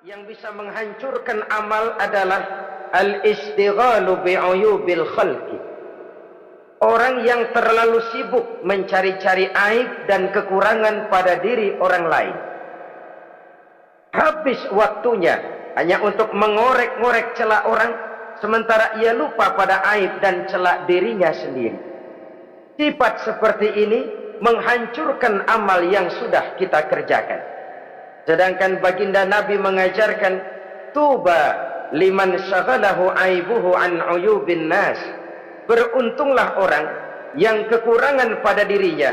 Yang bisa menghancurkan amal adalah al-istighalu bi'uyubil khalqi. Orang yang terlalu sibuk mencari-cari aib dan kekurangan pada diri orang lain. Habis waktunya hanya untuk mengorek-ngorek celah orang, sementara ia lupa pada aib dan celah dirinya sendiri. Sifat seperti ini menghancurkan amal yang sudah kita kerjakan. Sedangkan baginda Nabi mengajarkan, tuba liman syaghalahu aibuhu an uyubin nas. Beruntunglah orang yang kekurangan pada dirinya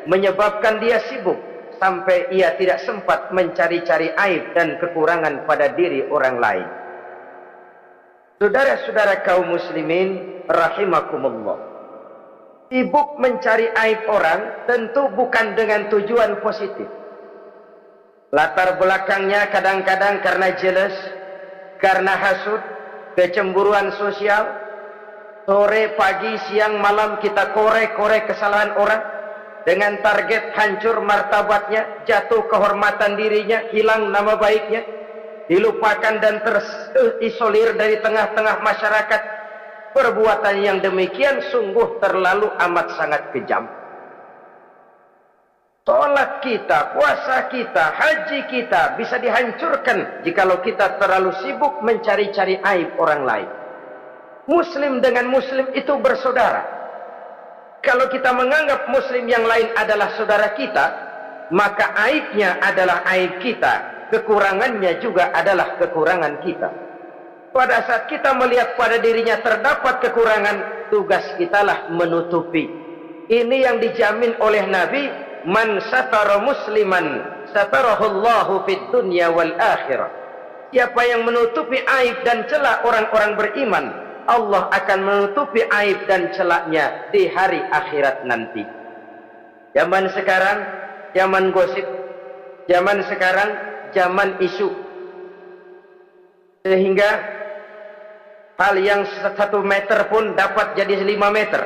menyebabkan dia sibuk sampai ia tidak sempat mencari-cari aib dan kekurangan pada diri orang lain. Saudara-saudara kaum muslimin rahimakumullah, sibuk mencari aib orang tentu bukan dengan tujuan positif. Latar belakangnya kadang-kadang karena jealous, karena hasud, kecemburuan sosial. Sore, pagi, siang, malam kita korek-korek kesalahan orang dengan target hancur martabatnya, jatuh kehormatan dirinya, hilang nama baiknya, dilupakan dan terisolir dari tengah-tengah masyarakat. Perbuatan yang demikian sungguh terlalu amat sangat kejam. Salat kita, puasa kita, haji kita bisa dihancurkan jikalau kita terlalu sibuk mencari-cari aib orang lain. Muslim dengan muslim itu bersaudara. Kalau kita menganggap muslim yang lain adalah saudara kita, maka aibnya adalah aib kita, kekurangannya juga adalah kekurangan kita. Pada saat kita melihat pada dirinya terdapat kekurangan, tugas kitalah menutupi. Ini yang dijamin oleh Nabi, man satara musliman satarahullahu fid dunya wal akhirah. Siapa yang menutupi aib dan celah orang-orang beriman, Allah akan menutupi aib dan celahnya di hari akhirat nanti. Zaman sekarang zaman gosip, zaman sekarang zaman isu, sehingga hal yang 1 meter pun dapat jadi 5 meter,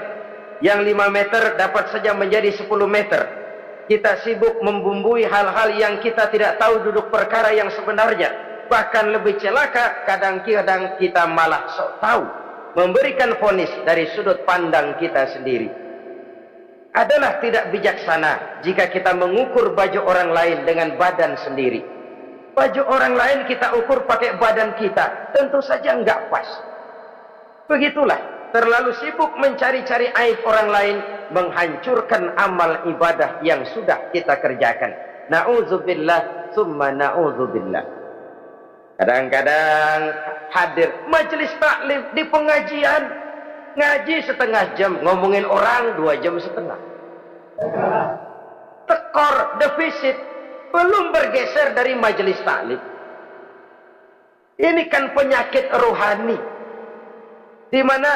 yang 5 meter dapat saja menjadi 10 meter. Kita sibuk membumbui hal-hal yang kita tidak tahu duduk perkara yang sebenarnya. Bahkan lebih celaka, kadang-kadang kita malah sok tahu, memberikan vonis dari sudut pandang kita sendiri. Adalah tidak bijaksana jika kita mengukur baju orang lain dengan badan sendiri. Baju orang lain kita ukur pakai badan kita, tentu saja enggak pas. Begitulah, terlalu sibuk mencari-cari aib orang lain menghancurkan amal ibadah yang sudah kita kerjakan. Na'udzubillah summa na'udzubillah. Kadang-kadang hadir majelis taklim di pengajian, ngaji setengah jam, ngomongin orang 2 jam setengah. Tekor, defisit, belum bergeser dari majelis taklim. Ini kan penyakit rohani, di mana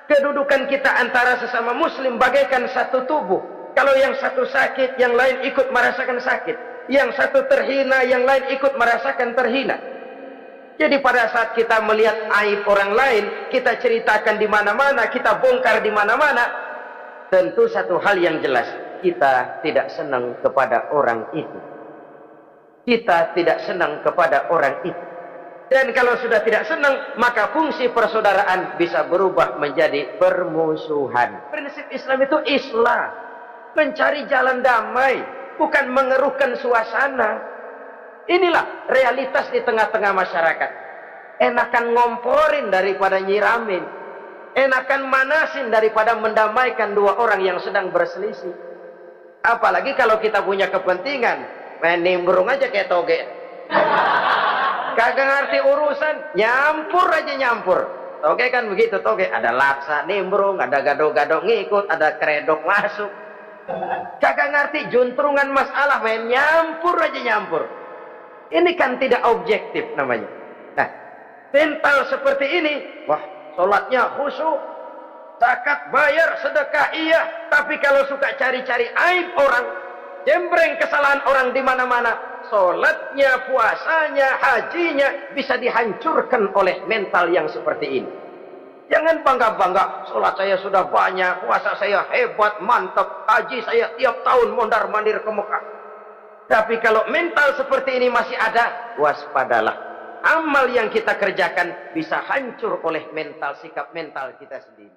kedudukan kita antara sesama muslim bagaikan satu tubuh. Kalau yang satu sakit, yang lain ikut merasakan sakit. Yang satu terhina, yang lain ikut merasakan terhina. Jadi pada saat kita melihat aib orang lain, kita ceritakan di mana-mana, kita bongkar di mana-mana, tentu satu hal yang jelas, kita tidak senang kepada orang itu. Kita tidak senang kepada orang itu. Dan kalau sudah tidak senang, maka fungsi persaudaraan bisa berubah menjadi permusuhan. Prinsip Islam itu islah, mencari jalan damai, bukan mengeruhkan suasana. Inilah realitas di tengah-tengah masyarakat. Enakan ngomporin daripada nyiramin, enakan manasin daripada mendamaikan 2 orang yang sedang berselisih. Apalagi kalau kita punya kepentingan, main nimbrung aja kayak toge. Kagak ngerti urusan, nyampur aja nyampur. Toge kan begitu, toge ada laksa nimbrung, ada gado-gado ngikut, ada kredok masuk. Kagak ngerti juntrungan masalah, main nyampur aja nyampur. Ini kan tidak objektif namanya. Nah, mental seperti ini, wah, sholatnya khusyuk, zakat bayar, sedekah iya, tapi kalau suka cari-cari aib orang, jembreng kesalahan orang di mana-mana, sholatnya, puasanya, hajinya bisa dihancurkan oleh mental yang seperti ini. Jangan bangga-bangga, sholat saya sudah banyak, puasa saya hebat, mantap, haji saya tiap tahun mondar-mandir ke Mekah. Tapi kalau mental seperti ini masih ada, waspadalah. Amal yang kita kerjakan bisa hancur oleh mental, sikap mental kita sendiri.